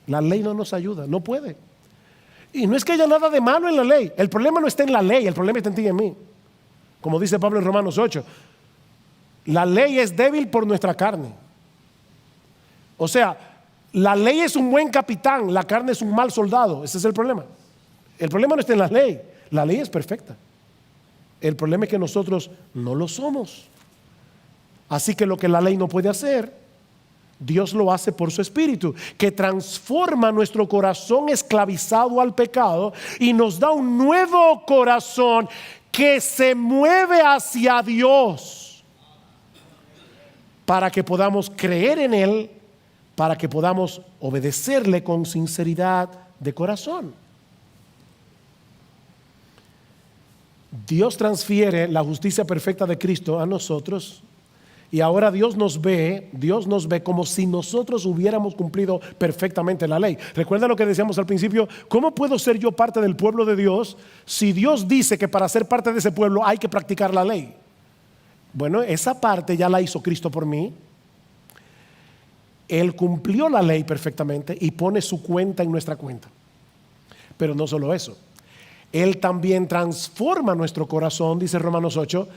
La ley no nos ayuda, no puede. Y no es que haya nada de malo en la ley. El problema no está en la ley, el problema está en ti y en mí. Como dice Pablo en Romanos 8, la ley es débil por nuestra carne. O sea, la ley es un buen capitán, la carne es un mal soldado. Ese es el problema. El problema no está en la ley es perfecta. El problema es que nosotros no lo somos. Así que lo que la ley no puede hacer, Dios lo hace por su Espíritu, que transforma nuestro corazón esclavizado al pecado y nos da un nuevo corazón que se mueve hacia Dios, para que podamos creer en Él, para que podamos obedecerle con sinceridad de corazón. Dios transfiere la justicia perfecta de Cristo a nosotros, y ahora Dios nos ve como si nosotros hubiéramos cumplido perfectamente la ley. Recuerda lo que decíamos al principio: ¿cómo puedo ser yo parte del pueblo de Dios si Dios dice que para ser parte de ese pueblo hay que practicar la ley? Bueno, esa parte ya la hizo Cristo por mí. Él cumplió la ley perfectamente y pone su cuenta en nuestra cuenta. Pero no solo eso, Él también transforma nuestro corazón, dice Romanos 8,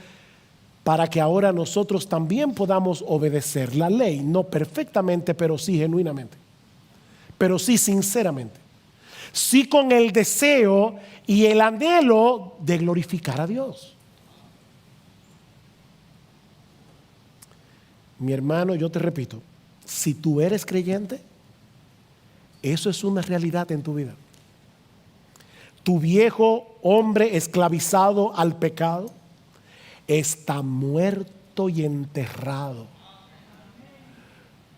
para que ahora nosotros también podamos obedecer la ley, no perfectamente, pero sí genuinamente, pero sí sinceramente, sí con el deseo y el anhelo de glorificar a Dios. Mi hermano, yo te repito, si tú eres creyente, eso es una realidad en tu vida. Tu viejo hombre esclavizado al pecado está muerto y enterrado.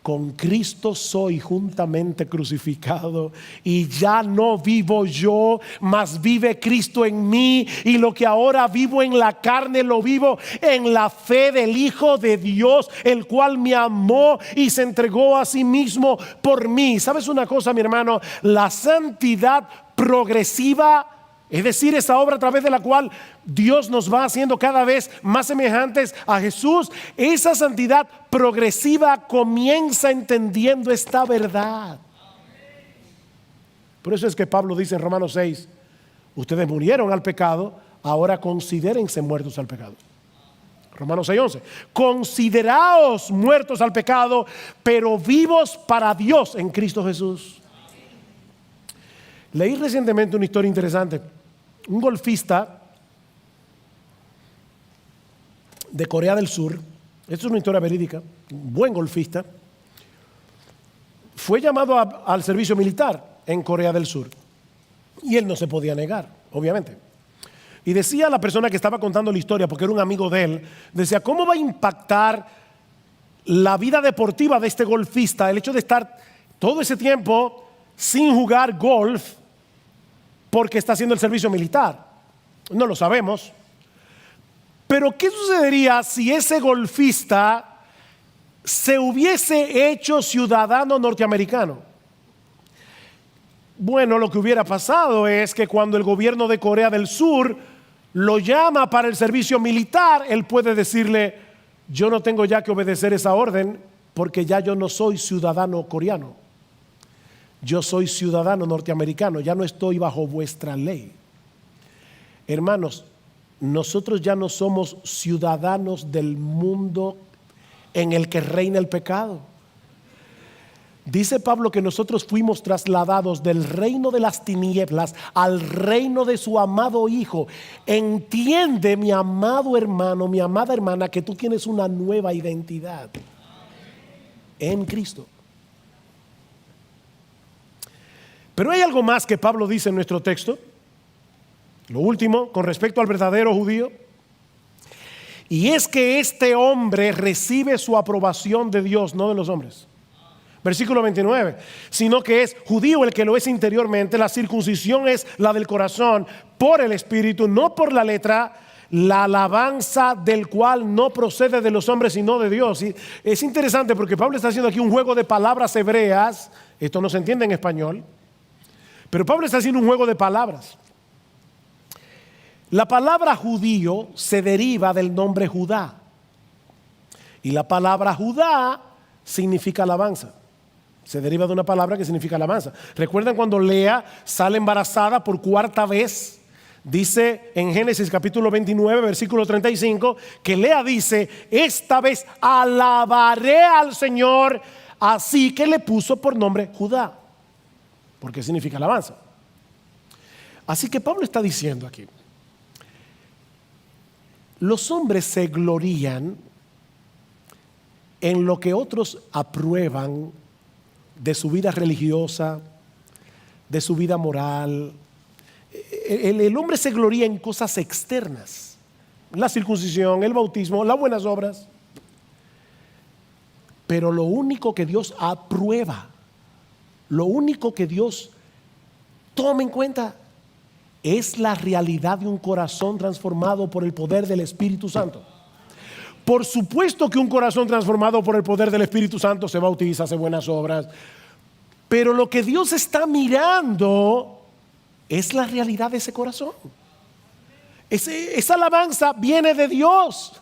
Con Cristo soy juntamente crucificado, y ya no vivo yo, mas vive Cristo en mí, y lo que ahora vivo en la carne lo vivo en la fe del Hijo de Dios, el cual me amó y se entregó a sí mismo por mí. ¿Sabes una cosa, mi hermano? La santidad progresiva, es decir, esa obra a través de la cual Dios nos va haciendo cada vez más semejantes a Jesús, esa santidad progresiva comienza entendiendo esta verdad. Por eso es que Pablo dice en Romanos 6, ustedes murieron al pecado, ahora considérense muertos al pecado. Romanos 6:11, consideraos muertos al pecado, pero vivos para Dios en Cristo Jesús. Leí recientemente una historia interesante. Un golfista de Corea del Sur, esto es una historia verídica, un buen golfista, fue llamado al servicio militar en Corea del Sur. Y él no se podía negar, obviamente. Y decía la persona que estaba contando la historia, porque era un amigo de él, decía, ¿cómo va a impactar la vida deportiva de este golfista el hecho de estar todo ese tiempo sin jugar golf porque está haciendo el servicio militar? No lo sabemos. Pero ¿qué sucedería si ese golfista se hubiese hecho ciudadano norteamericano? Bueno, lo que hubiera pasado es que cuando el gobierno de Corea del Sur lo llama para el servicio militar, él puede decirle, yo no tengo ya que obedecer esa orden porque ya yo no soy ciudadano coreano. Yo soy ciudadano norteamericano, ya no estoy bajo vuestra ley. Hermanos, nosotros ya no somos ciudadanos del mundo en el que reina el pecado. Dice Pablo que nosotros fuimos trasladados del reino de las tinieblas al reino de su amado Hijo. Entiende, mi amado hermano, mi amada hermana, que tú tienes una nueva identidad en Cristo. Pero hay algo más que Pablo dice en nuestro texto. Lo último, con respecto al verdadero judío, y es que este hombre recibe su aprobación de Dios, no de los hombres. Versículo 29, sino que es judío el que lo es interiormente, la circuncisión es la del corazón, por el Espíritu, no por la letra, la alabanza del cual no procede de los hombres sino de Dios. Y es interesante porque Pablo está haciendo aquí un juego de palabras hebreas. Esto no se entiende en español, pero Pablo está haciendo un juego de palabras. La palabra judío se deriva del nombre Judá, y la palabra Judá significa alabanza. Se deriva de una palabra que significa alabanza. ¿Recuerdan cuando Lea sale embarazada por cuarta vez? Dice en Génesis capítulo 29, versículo 35, que Lea dice, esta vez alabaré al Señor, así que le puso por nombre Judá, porque significa alabanza. Así que Pablo está diciendo aquí, los hombres se glorían en lo que otros aprueban de su vida religiosa, de su vida moral. El hombre se gloría en cosas externas, la circuncisión, el bautismo, las buenas obras. Pero lo único que Dios aprueba, lo único que Dios toma en cuenta, es la realidad de un corazón transformado por el poder del Espíritu Santo. Por supuesto que un corazón transformado por el poder del Espíritu Santo se bautiza, hace buenas obras, pero lo que Dios está mirando es la realidad de ese corazón. Esa alabanza viene de Dios.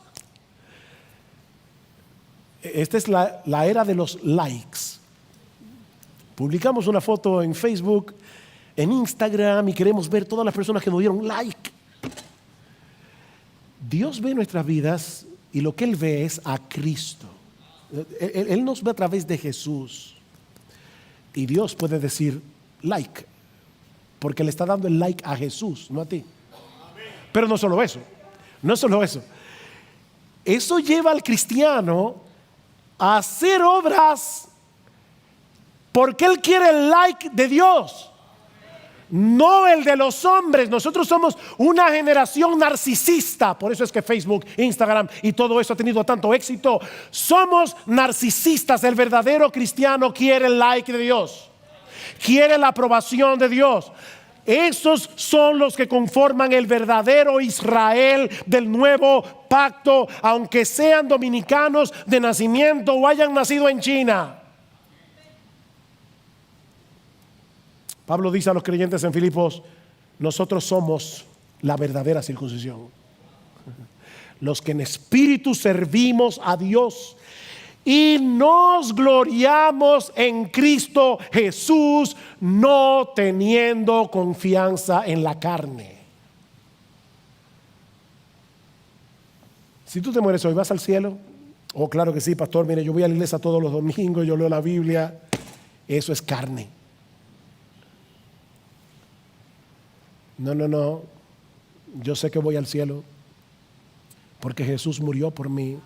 Esta es la era de los likes. Publicamos una foto en Facebook, en Instagram, y queremos ver todas las personas que nos dieron like. Dios ve nuestras vidas y lo que Él ve es a Cristo. Él nos ve a través de Jesús. Y Dios puede decir like, porque le está dando el like a Jesús, no a ti. Pero no solo eso, no solo eso. Eso lleva al cristiano a hacer obras porque él quiere el like de Dios, no el de los hombres. Nosotros somos una generación narcisista. Por eso es que Facebook, Instagram y todo eso ha tenido tanto éxito. Somos narcisistas. El verdadero cristiano quiere el like de Dios, quiere la aprobación de Dios. Esos son los que conforman el verdadero Israel del nuevo pacto, aunque sean dominicanos de nacimiento o hayan nacido en China. Pablo dice a los creyentes en Filipos, nosotros somos la verdadera circuncisión, los que en espíritu servimos a Dios y nos gloriamos en Cristo Jesús, no teniendo confianza en la carne. Si tú te mueres hoy, ¿vas al cielo? Oh, claro que sí, pastor. Mire, yo voy a la iglesia todos los domingos, yo leo la Biblia. Eso es carne. No, no, no. Yo sé que voy al cielo porque Jesús murió por mí,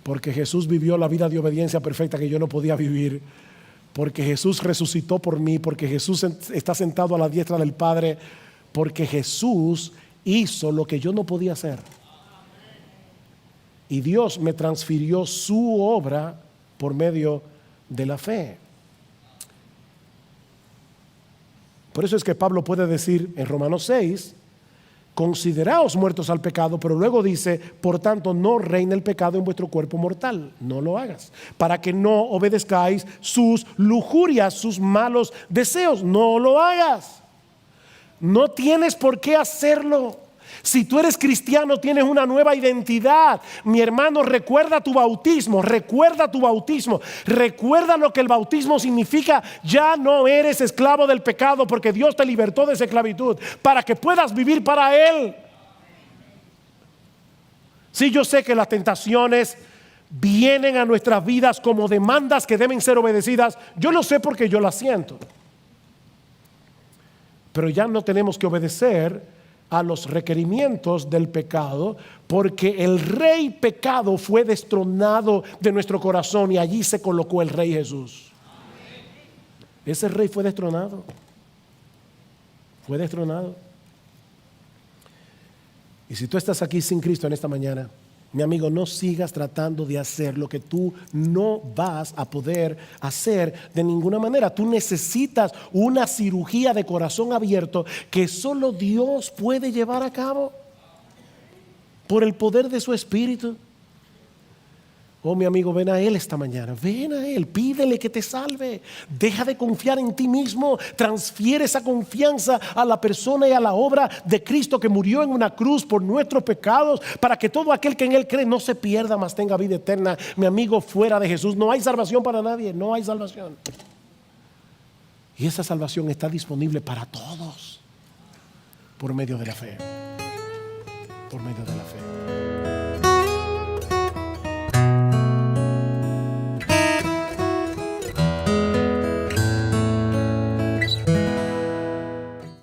porque Jesús vivió la vida de obediencia perfecta que yo no podía vivir, porque Jesús resucitó por mí, porque Jesús está sentado a la diestra del Padre, porque Jesús hizo lo que yo no podía hacer. Y Dios me transfirió su obra por medio de la fe. Por eso es que Pablo puede decir en Romanos 6, consideraos muertos al pecado, pero luego dice, por tanto no reine el pecado en vuestro cuerpo mortal, no lo hagas, para que no obedezcáis sus lujurias, sus malos deseos, no lo hagas. No tienes por qué hacerlo. Si tú eres cristiano, tienes una nueva identidad. Mi hermano, recuerda tu bautismo, recuerda tu bautismo, recuerda lo que el bautismo significa. Ya no eres esclavo del pecado porque Dios te libertó de esa esclavitud para que puedas vivir para Él. Sí, yo sé que las tentaciones vienen a nuestras vidas como demandas que deben ser obedecidas. Yo lo sé porque yo las siento. Pero ya no tenemos que obedecer a los requerimientos del pecado, porque el rey pecado fue destronado de nuestro corazón y allí se colocó el rey Jesús. Ese rey fue destronado. Fue destronado. Y si tú estás aquí sin Cristo en esta mañana, mi amigo, no sigas tratando de hacer lo que tú no vas a poder hacer de ninguna manera. Tú necesitas una cirugía de corazón abierto que solo Dios puede llevar a cabo por el poder de su Espíritu. Oh, mi amigo, ven a Él esta mañana, ven a Él, pídele que te salve. Deja de confiar en ti mismo, transfiere esa confianza a la persona y a la obra de Cristo que murió en una cruz por nuestros pecados, para que todo aquel que en Él cree no se pierda, mas tenga vida eterna. Mi amigo, fuera de Jesús no hay salvación para nadie, no hay salvación. Y esa salvación está disponible para todos por medio de la fe, por medio de la fe.